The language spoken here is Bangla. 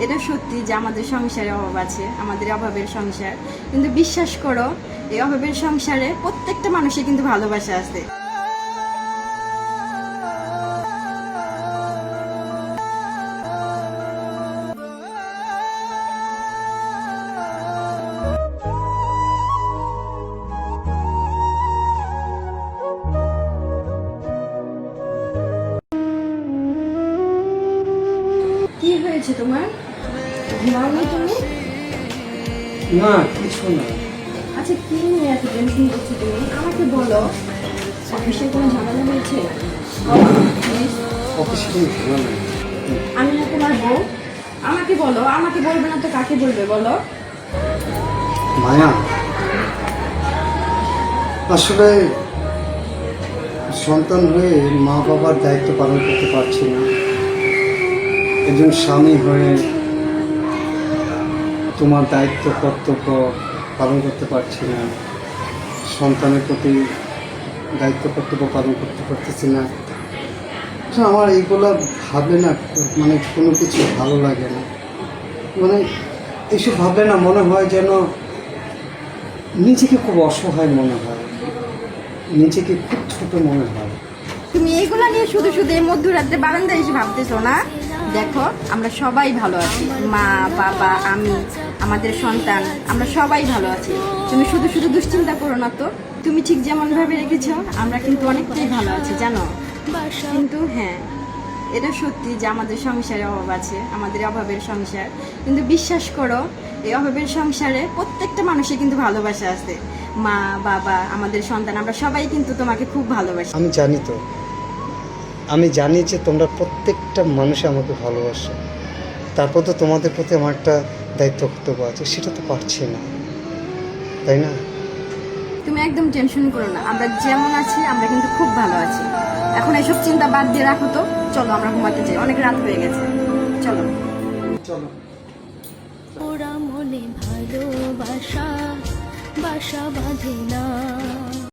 এটা সত্যি যে আমাদের সংসারে অভাব আছে, আমাদের অভাবের সংসার, কিন্তু বিশ্বাস করো এই অভাবের সংসারে প্রত্যেকটা মানুষের কিন্তু ভালোবাসা আছে। কি হয়েছে তোমার? ঘুমাওনি তুমি? না, কিছু না। আচ্ছা, কি নিয়ে এত টেনশন করছো তুমি? আমাকে বলো, অফিসে কোনো ঝামেলা হয়েছে? Please, অফিসে কোনো ঝামেলা নেই। আমি না তোমার বউ, আমাকে বলো। আমাকে বলবে না তো কাকে বলবে বলো? মায়া, আসলে সন্তান হয়ে মা বাবার দায়িত্ব পালন করতে পারছি না। একজন স্বামী হয়ে তোমার দায়িত্ব কর্তব্য পালন করতে পারছি না। সন্তানের প্রতি দায়িত্ব কর্তব্য পালন করতে পারতেছি না। আসলে আমার এইগুলা ভাবলে না, মানে কোনো কিছু ভালো লাগে না। মানে এইসব ভাবলে না মনে হয় যেন নিজেকে খুব অসহায় মনে হয়, নিজেকে খুব ছোট মনে হয়। তুমি এইগুলা নিয়ে শুধু শুধু এই মধ্যরাত্রে বারান্দায় এসে ভাবতেছো না? দেখো, আমরা সবাই ভালো আছি, মা বাবা আমি, আমাদের সন্তান, আমরা সবাই ভালো আছি। তুমি শুধু শুধু দুশ্চিন্তা করো না তো। তুমি ঠিক যেমন ভাবে রেখেছো, আমরা কিন্তু অনেকটাই ভালো আছি জানো। কিন্তু হ্যাঁ, এটা সত্যি যে আমাদের সংসারে অভাব আছে, আমাদের অভাবের সংসার, কিন্তু বিশ্বাস করো এই অভাবের সংসারে প্রত্যেকটা মানুষের কিন্তু ভালোবাসা আছে। মা বাবা, আমাদের সন্তান, আমরা সবাই কিন্তু তোমাকে খুব ভালোবাসি। আমি জানি তো, আমি জানি যে তোমরা প্রত্যেকটা মানুষে আমাকে ভালোবাসো। তারপর তো তোমাদের প্রতি আমার একটা দায়িত্ব কর্তব্য আছে, সেটা তো পারছি না, তাই না? তুমি একদম টেনশন করো না, আমরা যেমন আছি আমরা কিন্তু খুব ভালো আছি। এখন এসব চিন্তা বাদ দিয়ে রাখো তো, চলো আমরা ঘুমাতে যাই, অনেক রাত হয়ে গেছে, চলো। চলো। ওরা মনে ভালোবাসা বাসা বাঁধে না।